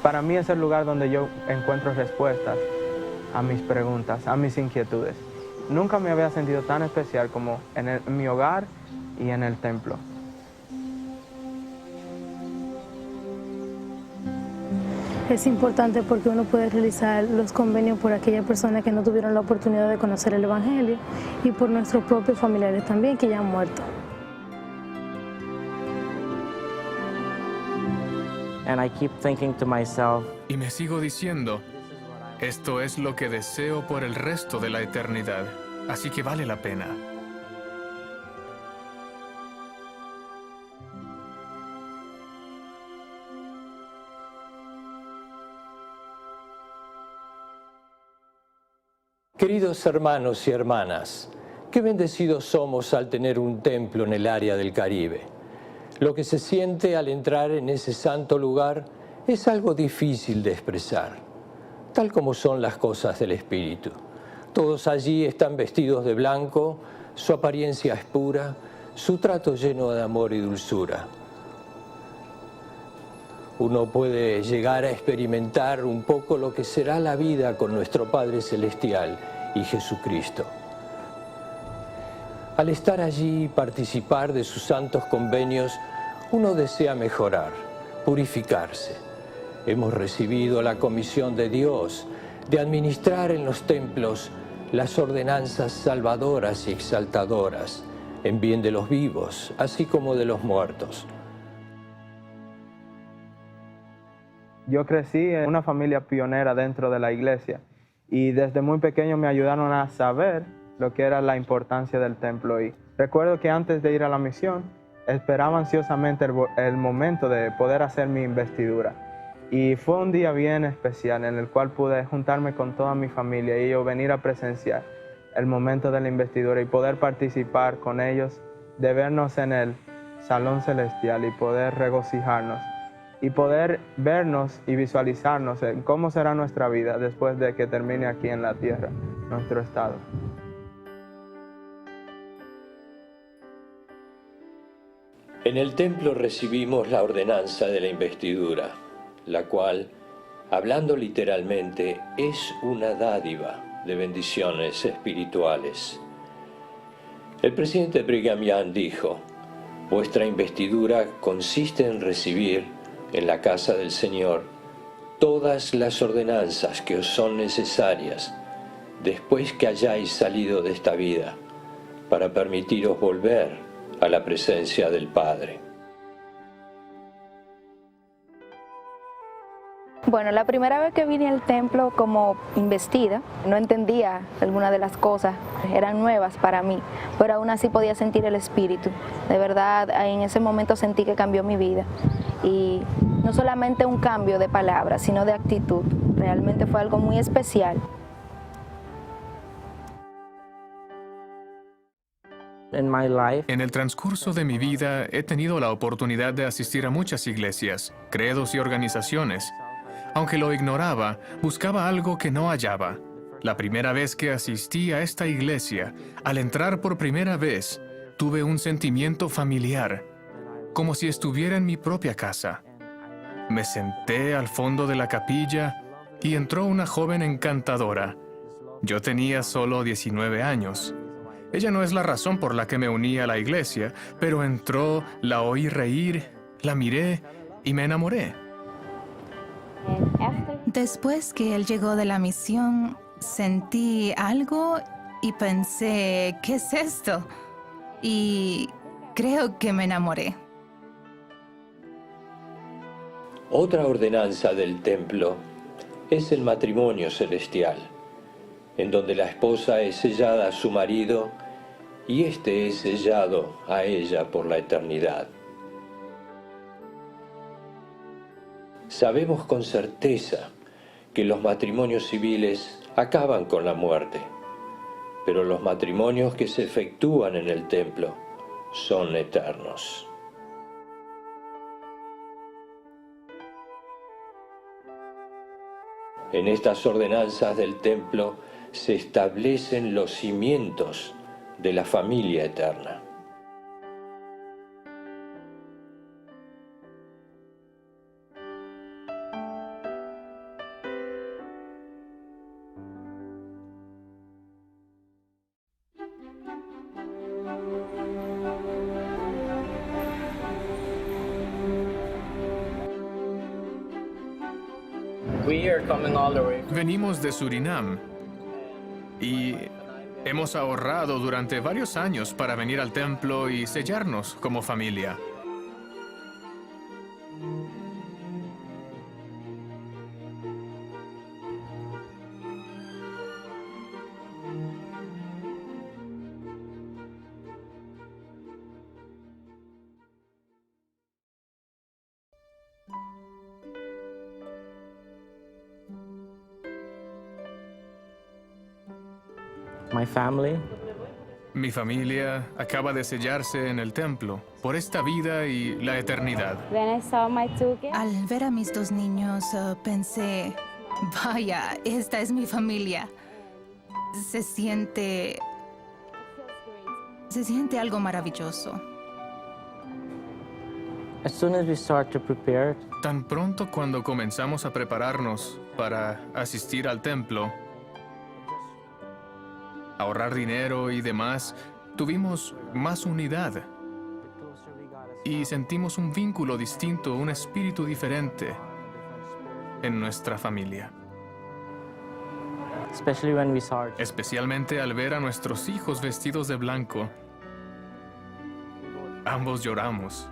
para mí es el lugar donde yo encuentro respuestas a mis preguntas, a mis inquietudes. Nunca me había sentido tan especial como en mi hogar y en el templo. Es importante porque uno puede realizar los convenios por aquellas personas que no tuvieron la oportunidad de conocer el Evangelio y por nuestros propios familiares también que ya han muerto. And I keep thinking to myself, Y me sigo diciendo, esto es lo que deseo por el resto de la eternidad, así que vale la pena. Queridos hermanos y hermanas, qué bendecidos somos al tener un templo en el área del Caribe. Lo que se siente al entrar en ese santo lugar es algo difícil de expresar, tal como son las cosas del Espíritu. Todos allí están vestidos de blanco, su apariencia es pura, su trato lleno de amor y dulzura. Uno puede llegar a experimentar un poco lo que será la vida con nuestro Padre Celestial y Jesucristo. Al estar allí y participar de sus santos convenios, uno desea mejorar, purificarse. Hemos recibido la comisión de Dios de administrar en los templos las ordenanzas salvadoras y exaltadoras en bien de los vivos, así como de los muertos. Yo crecí en una familia pionera dentro de la iglesia y desde muy pequeño me ayudaron a saber lo que era la importancia del templo. Y recuerdo que antes de ir a la misión esperaba ansiosamente el momento de poder hacer mi investidura. Y fue un día bien especial en el cual pude juntarme con toda mi familia y yo venir a presenciar el momento de la investidura y poder participar con ellos, de vernos en el salón celestial y poder regocijarnos y poder vernos y visualizarnos en cómo será nuestra vida después de que termine aquí en la tierra, nuestro estado. En el templo recibimos la ordenanza de la investidura, la cual, hablando literalmente, es una dádiva de bendiciones espirituales. El presidente Brigham Young dijo: vuestra investidura consiste en recibir en la casa del Señor todas las ordenanzas que os son necesarias después que hayáis salido de esta vida, para permitiros volver a la presencia del Padre. Bueno, la primera vez que vine al templo como investida, no entendía algunas de las cosas, eran nuevas para mí, pero aún así podía sentir el Espíritu. De verdad, en ese momento sentí que cambió mi vida. Y no solamente un cambio de palabras, sino de actitud. Realmente fue algo muy especial. En el transcurso de mi vida he tenido la oportunidad de asistir a muchas iglesias, credos y organizaciones. Aunque lo ignoraba, buscaba algo que no hallaba. La primera vez que asistí a esta iglesia, al entrar por primera vez, tuve un sentimiento familiar, como si estuviera en mi propia casa. Me senté al fondo de la capilla y entró una joven encantadora. Yo tenía solo 19 años. Ella no es la razón por la que me uní a la iglesia, pero entró, la oí reír, la miré y me enamoré. Después que él llegó de la misión, sentí algo y pensé, ¿qué es esto? Y creo que me enamoré. Otra ordenanza del templo es el matrimonio celestial, en donde la esposa es sellada a su marido y éste es sellado a ella por la eternidad. Sabemos con certeza que los matrimonios civiles acaban con la muerte, pero los matrimonios que se efectúan en el templo son eternos. En estas ordenanzas del templo se establecen los cimientos de la familia eterna. Venimos de Surinam y hemos ahorrado durante varios años para venir al templo y sellarnos como familia. My family, Mi familia acaba de sellarse en el templo por esta vida y la eternidad. Al ver a mis dos niños, pensé, vaya, esta es mi familia. Se siente algo maravilloso. as soon as we start to prepare, Tan pronto cuando comenzamos a prepararnos para asistir al templo, ahorrar dinero y demás, tuvimos más unidad y sentimos un vínculo distinto, un espíritu diferente en nuestra familia. especially when we saw Especialmente al ver a nuestros hijos vestidos de blanco. Ambos lloramos.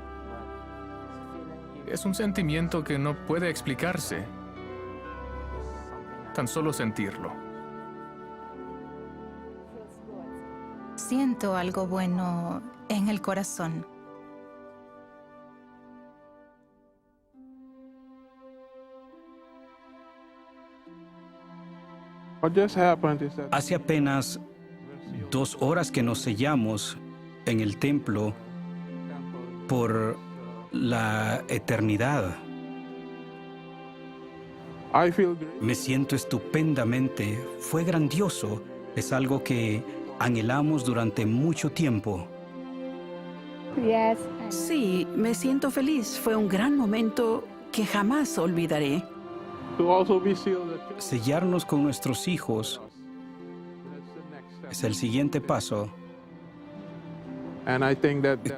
Es un sentimiento que no puede explicarse. Tan solo sentirlo. Siento algo bueno en el corazón. Hace apenas 2 horas que nos sellamos en el templo por la eternidad. Me siento estupendamente. Fue grandioso. Es algo que anhelamos durante mucho tiempo. Sí, me siento feliz. Fue un gran momento que jamás olvidaré. Sellarnos con nuestros hijos es el siguiente paso.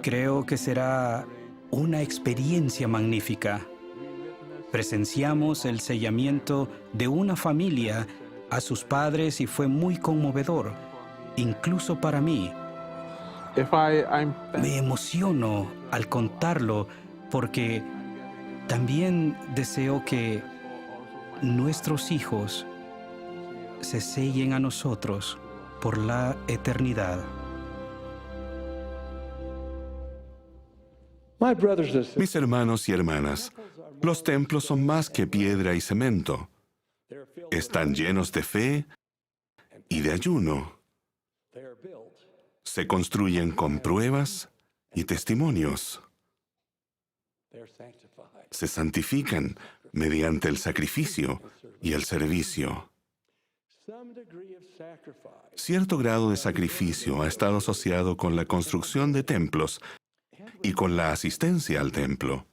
Creo que será una experiencia magnífica. Presenciamos el sellamiento de una familia a sus padres y fue muy conmovedor, incluso para mí. Me emociono al contarlo porque también deseo que nuestros hijos se sellen a nosotros por la eternidad. Mis hermanos y hermanas, los templos son más que piedra y cemento. Están llenos de fe y de ayuno. Se construyen con pruebas y testimonios. Se santifican mediante el sacrificio y el servicio. Cierto grado de sacrificio ha estado asociado con la construcción de templos y con la asistencia al templo.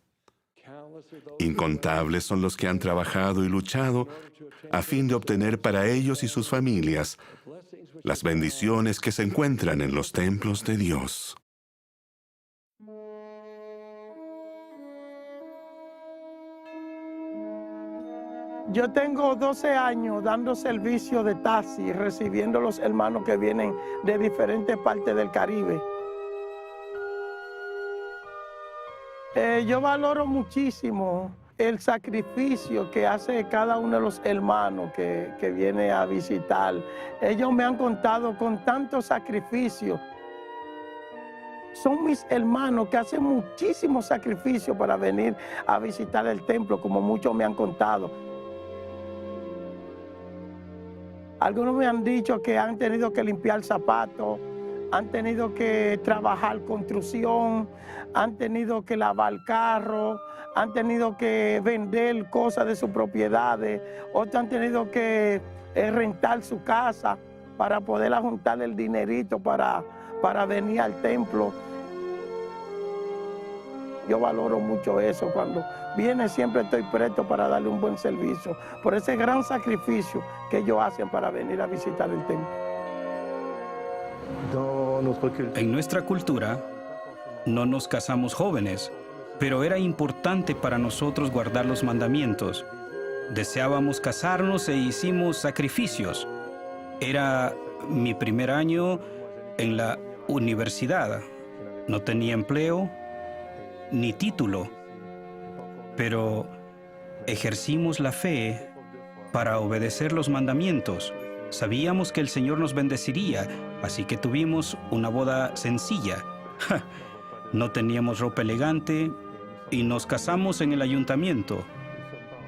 Incontables son los que han trabajado y luchado a fin de obtener para ellos y sus familias las bendiciones que se encuentran en los templos de Dios. Yo tengo 12 años dando servicio de taxi, recibiendo los hermanos que vienen de diferentes partes del Caribe. Yo valoro muchísimo el sacrificio que hace cada uno de los hermanos que viene a visitar. Ellos me han contado con tanto sacrificio. Son mis hermanos que hacen muchísimo sacrificio para venir a visitar el templo, como muchos me han contado. Algunos me han dicho que han tenido que limpiar zapatos, han tenido que trabajar construcción, han tenido que lavar carro, han tenido que vender cosas de sus propiedades, otros han tenido que rentar su casa para poder juntar el dinerito para venir al templo. Yo valoro mucho eso. Cuando viene siempre estoy presto para darle un buen servicio, por ese gran sacrificio que ellos hacen para venir a visitar el templo. En nuestra cultura, no nos casamos jóvenes, pero era importante para nosotros guardar los mandamientos. Deseábamos casarnos e hicimos sacrificios. Era mi primer año en la universidad. No tenía empleo ni título, pero ejercimos la fe para obedecer los mandamientos. Sabíamos que el Señor nos bendeciría, así que tuvimos una boda sencilla. No teníamos ropa elegante y nos casamos en el ayuntamiento.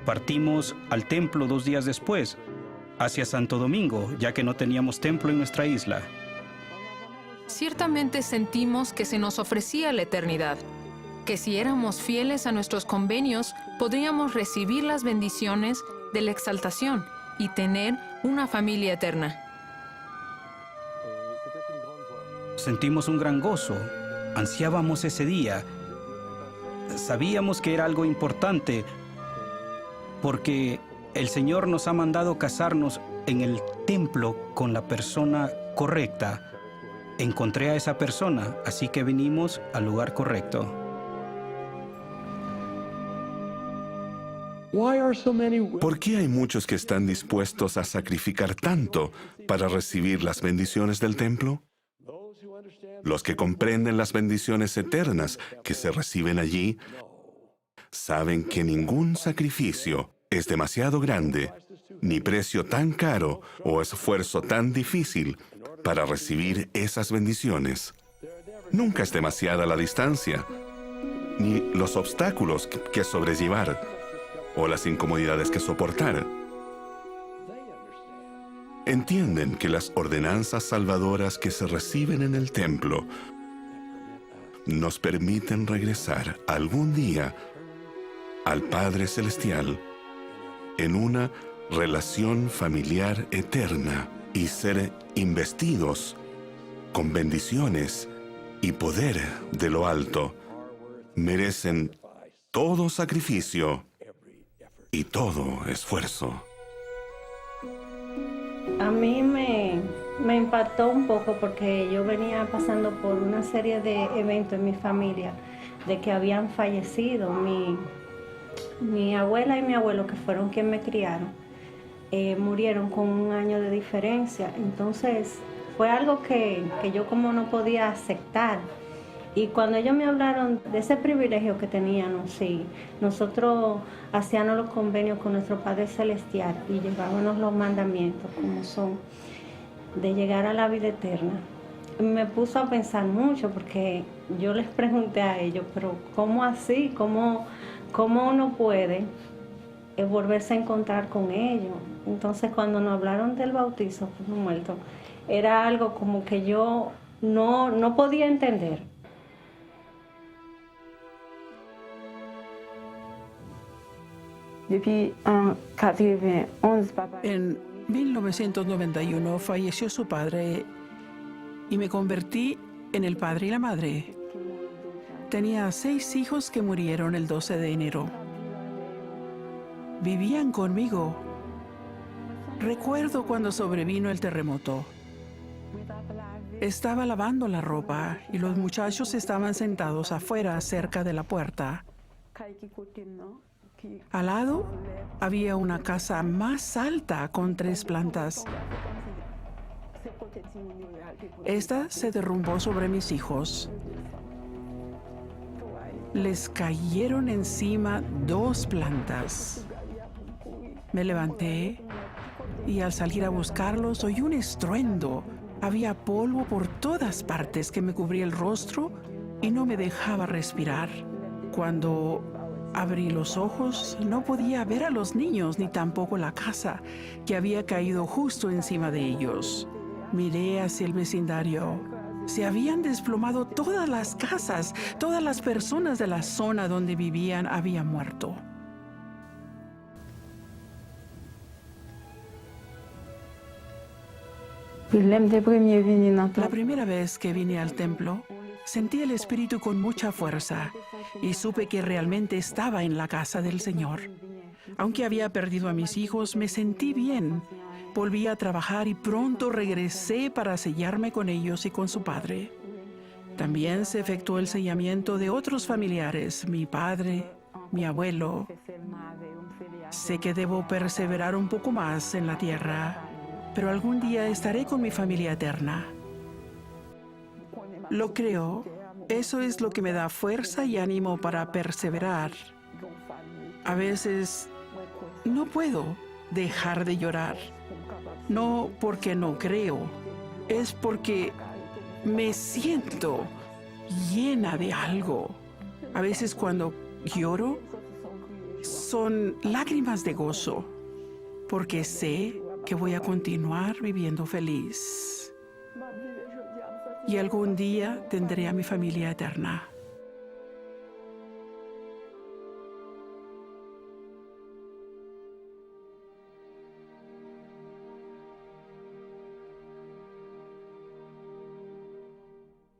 Partimos al templo 2 días después, hacia Santo Domingo, ya que no teníamos templo en nuestra isla. Ciertamente sentimos que se nos ofrecía la eternidad, que si éramos fieles a nuestros convenios, podríamos recibir las bendiciones de la exaltación y tener una familia eterna. Sentimos un gran gozo, ansiábamos ese día. Sabíamos que era algo importante porque el Señor nos ha mandado casarnos en el templo con la persona correcta. Encontré a esa persona, así que vinimos al lugar correcto. ¿Por qué hay muchos que están dispuestos a sacrificar tanto para recibir las bendiciones del templo? Los que comprenden las bendiciones eternas que se reciben allí saben que ningún sacrificio es demasiado grande, ni precio tan caro o esfuerzo tan difícil para recibir esas bendiciones. Nunca es demasiada la distancia, ni los obstáculos que sobrellevar o las incomodidades que soportar. Entienden que las ordenanzas salvadoras que se reciben en el templo nos permiten regresar algún día al Padre Celestial en una relación familiar eterna y ser investidos con bendiciones y poder de lo alto. Merecen todo sacrificio y todo esfuerzo. A mí me impactó un poco porque yo venía pasando por una serie de eventos en mi familia de que habían fallecido. Mi abuela y mi abuelo, que fueron quienes me criaron, murieron con 1 año de diferencia. Entonces fue algo que yo como no podía aceptar. Y cuando ellos me hablaron de ese privilegio que teníamos, sí, nosotros hacíamos los convenios con nuestro Padre Celestial y llevábamos los mandamientos como son, de llegar a la vida eterna. Me puso a pensar mucho porque yo les pregunté a ellos, pero ¿cómo así? ¿Cómo uno puede volverse a encontrar con ellos? Entonces cuando nos hablaron del bautizo por los muertos, era algo como que yo no podía entender. En 1991 falleció su padre y me convertí en el padre y la madre. Tenía 6 hijos que murieron el 12 de enero. Vivían conmigo. Recuerdo cuando sobrevino el terremoto. Estaba lavando la ropa y los muchachos estaban sentados afuera cerca de la puerta. Al lado había una casa más alta con 3 plantas. Esta se derrumbó sobre mis hijos. Les cayeron encima 2 plantas. Me levanté y al salir a buscarlos oí un estruendo. Había polvo por todas partes que me cubría el rostro y no me dejaba respirar. Cuando abrí los ojos, no podía ver a los niños ni tampoco la casa, que había caído justo encima de ellos. Miré hacia el vecindario. Se habían desplomado todas las casas, todas las personas de la zona donde vivían habían muerto. La primera vez que vine al templo, sentí el Espíritu con mucha fuerza y supe que realmente estaba en la casa del Señor. Aunque había perdido a mis hijos, me sentí bien. Volví a trabajar y pronto regresé para sellarme con ellos y con su padre. También se efectuó el sellamiento de otros familiares, mi padre, mi abuelo. Sé que debo perseverar un poco más en la tierra, pero algún día estaré con mi familia eterna. Lo creo. Eso es lo que me da fuerza y ánimo para perseverar. A veces no puedo dejar de llorar. No porque no creo, es porque me siento llena de algo. A veces cuando lloro, son lágrimas de gozo, porque sé que voy a continuar viviendo feliz. Y algún día tendré a mi familia eterna.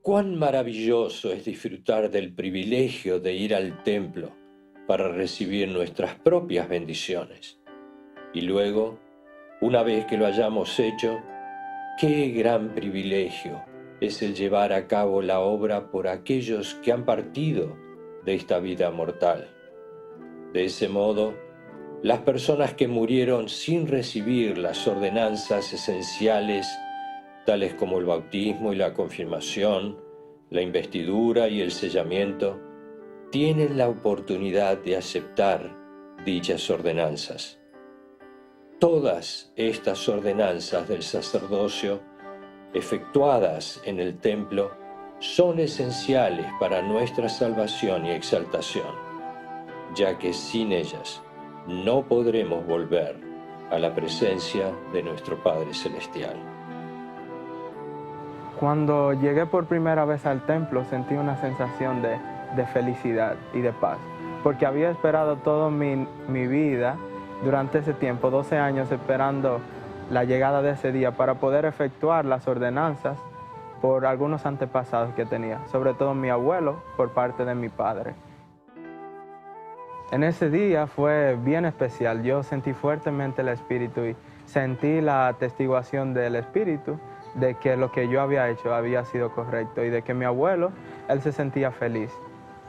Cuán maravilloso es disfrutar del privilegio de ir al templo para recibir nuestras propias bendiciones. Y luego, una vez que lo hayamos hecho, qué gran privilegio es el llevar a cabo la obra por aquellos que han partido de esta vida mortal. De ese modo, las personas que murieron sin recibir las ordenanzas esenciales, tales como el bautismo y la confirmación, la investidura y el sellamiento, tienen la oportunidad de aceptar dichas ordenanzas. Todas estas ordenanzas del sacerdocio, efectuadas en el templo, son esenciales para nuestra salvación y exaltación, ya que sin ellas no podremos volver a la presencia de nuestro Padre Celestial. Cuando llegué por primera vez al templo, sentí una sensación de felicidad y de paz, porque había esperado toda mi vida, durante ese tiempo, 12 años, esperando la llegada de ese día para poder efectuar las ordenanzas por algunos antepasados que tenía, sobre todo mi abuelo por parte de mi padre. En ese día fue bien especial. Yo sentí fuertemente el Espíritu y sentí la atestiguación del Espíritu de que lo que yo había hecho había sido correcto y de que mi abuelo, él se sentía feliz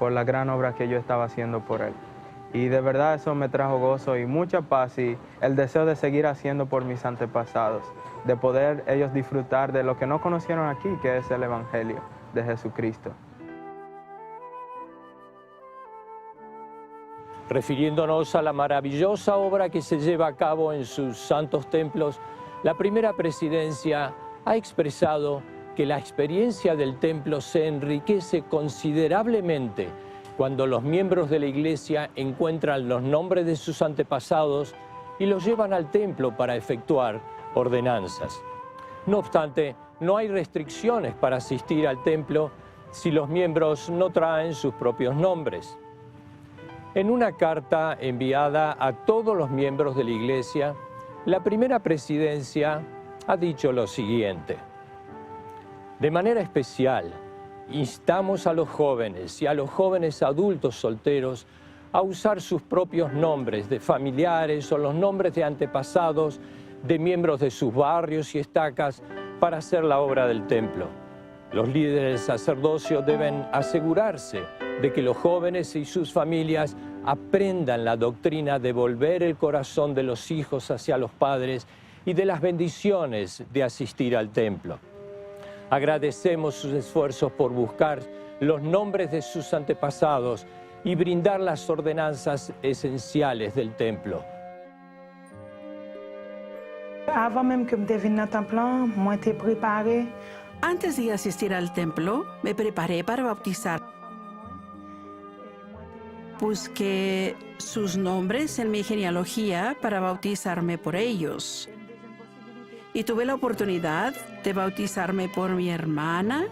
por la gran obra que yo estaba haciendo por él. Y de verdad eso me trajo gozo y mucha paz y el deseo de seguir haciendo por mis antepasados, de poder ellos disfrutar de lo que no conocieron aquí, que es el Evangelio de Jesucristo. Refiriéndonos a la maravillosa obra que se lleva a cabo en sus santos templos, la primera presidencia ha expresado que la experiencia del templo se enriquece considerablemente cuando los miembros de la Iglesia encuentran los nombres de sus antepasados y los llevan al templo para efectuar ordenanzas. No obstante, no hay restricciones para asistir al templo si los miembros no traen sus propios nombres. En una carta enviada a todos los miembros de la Iglesia, la primera presidencia ha dicho lo siguiente: de manera especial, instamos a los jóvenes y a los jóvenes adultos solteros a usar sus propios nombres de familiares o los nombres de antepasados de miembros de sus barrios y estacas para hacer la obra del templo. Los líderes del sacerdocio deben asegurarse de que los jóvenes y sus familias aprendan la doctrina de volver el corazón de los hijos hacia los padres y de las bendiciones de asistir al templo. Agradecemos sus esfuerzos por buscar los nombres de sus antepasados y brindar las ordenanzas esenciales del templo. Antes de asistir al templo, me preparé para bautizar. Busqué sus nombres en mi genealogía para bautizarme por ellos. Y tuve la oportunidad de bautizarme por mi hermana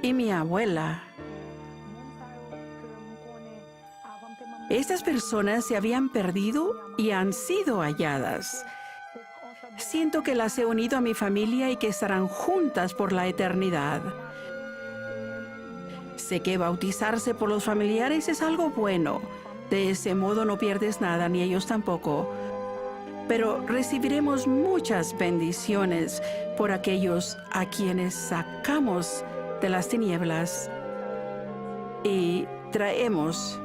y mi abuela. Estas personas se habían perdido y han sido halladas. Siento que las he unido a mi familia y que estarán juntas por la eternidad. Sé que bautizarse por los familiares es algo bueno. De ese modo no pierdes nada, ni ellos tampoco. Pero recibiremos muchas bendiciones por aquellos a quienes sacamos de las tinieblas y traemos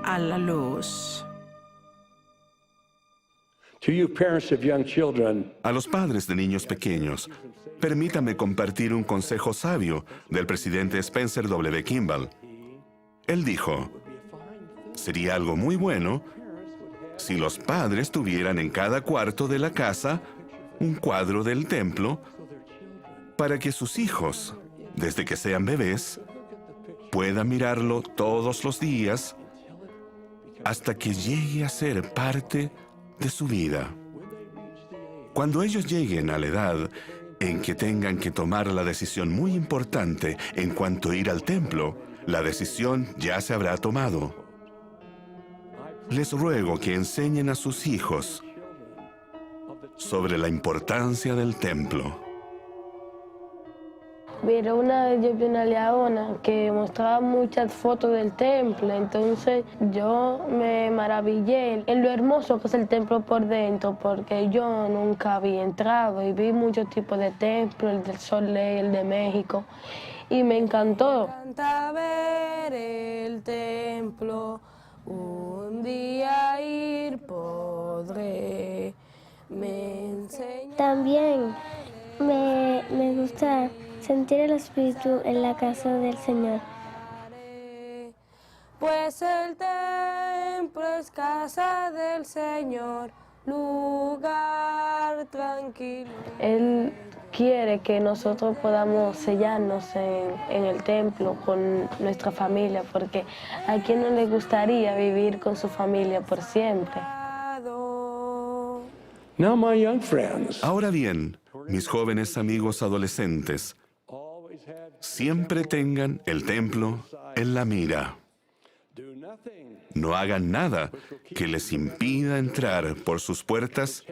a la luz. A los padres de niños pequeños, permítame compartir un consejo sabio del presidente Spencer W. Kimball. Él dijo, sería algo muy bueno si los padres tuvieran en cada cuarto de la casa un cuadro del templo para que sus hijos, desde que sean bebés, puedan mirarlo todos los días hasta que llegue a ser parte de su vida. Cuando ellos lleguen a la edad en que tengan que tomar la decisión muy importante en cuanto a ir al templo, la decisión ya se habrá tomado. Les ruego que enseñen a sus hijos sobre la importancia del templo. Pero una vez yo vi una leona que mostraba muchas fotos del templo, entonces yo me maravillé en lo hermoso que es el templo por dentro, porque yo nunca había entrado y vi muchos tipos de templos, el del Sol Lake, el de México, y me encantó. Me encanta ver el templo, un día ir podré, También me gusta sentir el Espíritu en la casa del Señor. Pues el templo es casa del Señor, lugar tranquilo. Él quiere que nosotros podamos sellarnos en el templo con nuestra familia, porque a quién no le gustaría vivir con su familia por siempre. Ahora bien, mis jóvenes amigos adolescentes, siempre tengan el templo en la mira. No hagan nada que les impida entrar por sus puertas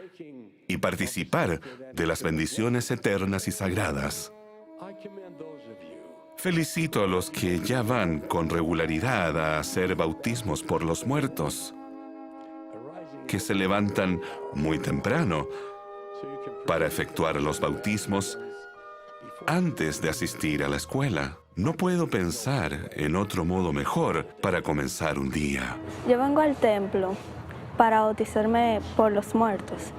y participar de las bendiciones eternas y sagradas. Felicito a los que ya van con regularidad a hacer bautismos por los muertos, que se levantan muy temprano para efectuar los bautismos antes de asistir a la escuela. No puedo pensar en otro modo mejor para comenzar un día. Yo vengo al templo para bautizarme por los muertos,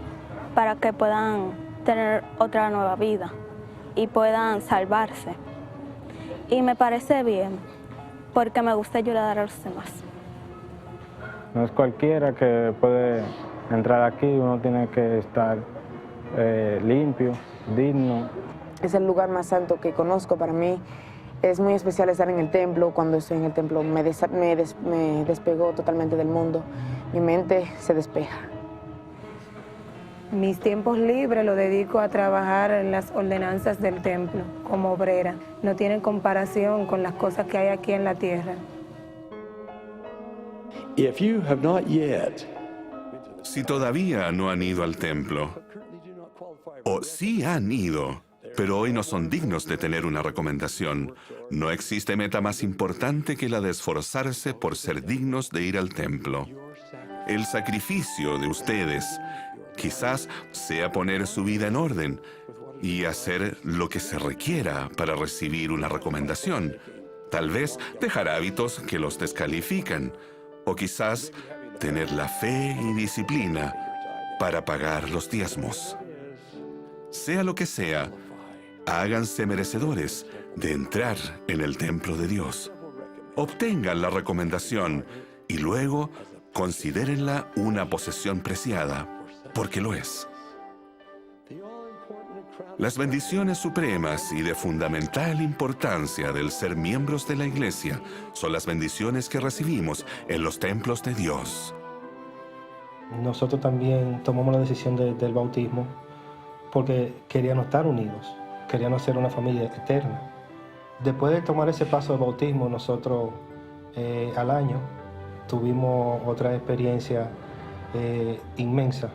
para que puedan tener otra nueva vida y puedan salvarse. Y me parece bien, porque me gusta ayudar a los demás. No es cualquiera que puede entrar aquí, uno tiene que estar limpio, digno. Es el lugar más santo que conozco. Para mí es muy especial estar en el templo. Cuando estoy en el templo me despego totalmente del mundo. Mi mente se despeja. Mis tiempos libres los dedico a trabajar en las ordenanzas del templo como obrera. No tienen comparación con las cosas que hay aquí en la tierra. Si todavía no han ido al templo, o sí han ido, pero hoy no son dignos de tener una recomendación, no existe meta más importante que la de esforzarse por ser dignos de ir al templo. El sacrificio de ustedes quizás sea poner su vida en orden y hacer lo que se requiera para recibir una recomendación. Tal vez dejar hábitos que los descalifican, o quizás tener la fe y disciplina para pagar los diezmos. Sea lo que sea, háganse merecedores de entrar en el templo de Dios. Obtengan la recomendación y luego considérenla una posesión preciada, porque lo es. Las bendiciones supremas y de fundamental importancia del ser miembros de la Iglesia son las bendiciones que recibimos en los templos de Dios. Nosotros también tomamos la decisión del bautismo porque queríamos estar unidos, queríamos ser una familia eterna. Después de tomar ese paso de bautismo, nosotros al año tuvimos otra experiencia inmensa,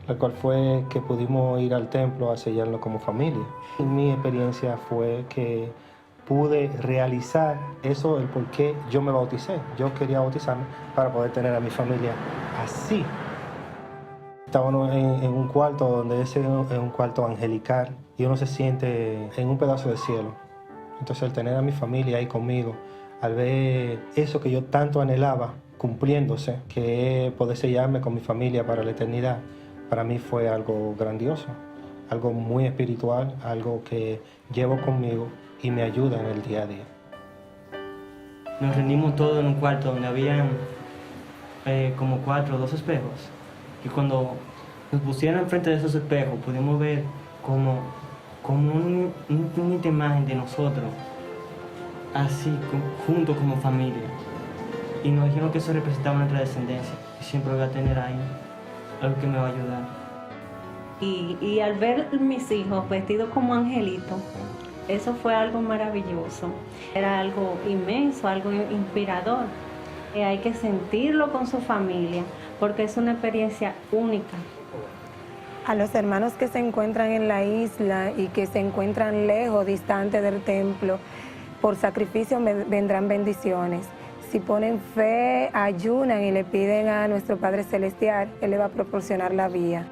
la cual fue que pudimos ir al templo a sellarlo como familia. Y mi experiencia fue que pude realizar eso, el por qué yo me bauticé. Yo quería bautizarme para poder tener a mi familia así. Estábamos en un cuarto donde ese es un cuarto angelical y uno se siente en un pedazo de cielo. Entonces, al tener a mi familia ahí conmigo, al ver eso que yo tanto anhelaba cumpliéndose, que es poder sellarme con mi familia para la eternidad, para mí fue algo grandioso, algo muy espiritual, algo que llevo conmigo y me ayuda en el día a día. Nos reunimos todos en un cuarto donde había como 4 o 2 espejos. Y cuando nos pusieron enfrente de esos espejos, pudimos ver como una imagen de nosotros, así, juntos como familia. Y nos dijeron que eso representaba nuestra descendencia. Y siempre voy a tener ahí algo que me va a ayudar. Y al ver mis hijos vestidos como angelitos, eso fue algo maravilloso. Era algo inmenso, algo inspirador. Hay que sentirlo con su familia, porque es una experiencia única. A los hermanos que se encuentran en la isla y que se encuentran lejos, distante del templo, por sacrificio vendrán bendiciones. Si ponen fe, ayunan y le piden a nuestro Padre Celestial, Él le va a proporcionar la vía.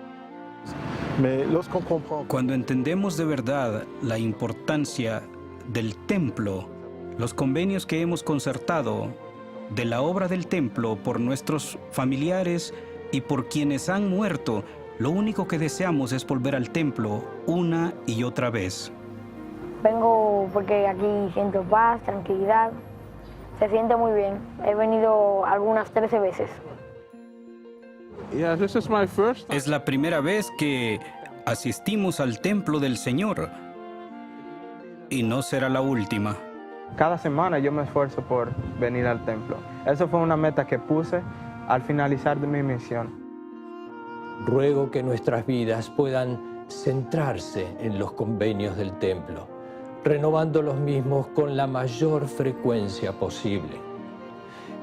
Cuando entendemos de verdad la importancia del templo, los convenios que hemos concertado de la obra del templo por nuestros familiares y por quienes han muerto, lo único que deseamos es volver al templo una y otra vez. Vengo porque aquí siento paz, tranquilidad, se siente muy bien. He venido algunas 13 veces. Es la primera vez que asistimos al templo del Señor y no será la última. Cada semana yo me esfuerzo por venir al templo. Eso fue una meta que puse al finalizar de mi misión. Ruego que nuestras vidas puedan centrarse en los convenios del templo, renovando los mismos con la mayor frecuencia posible.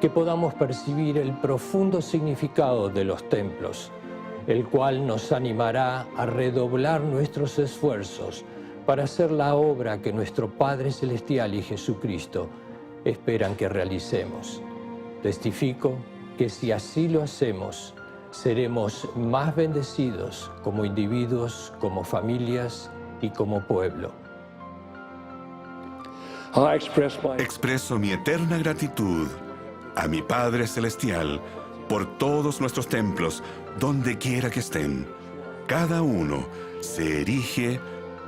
Que podamos percibir el profundo significado de los templos, el cual nos animará a redoblar nuestros esfuerzos para hacer la obra que nuestro Padre Celestial y Jesucristo esperan que realicemos. Testifico que si así lo hacemos, seremos más bendecidos como individuos, como familias y como pueblo. Expreso mi eterna gratitud a mi Padre Celestial por todos nuestros templos, donde quiera que estén. Cada uno se erige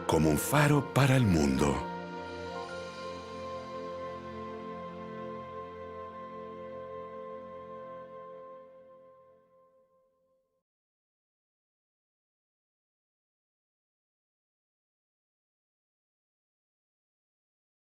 como un faro para el mundo.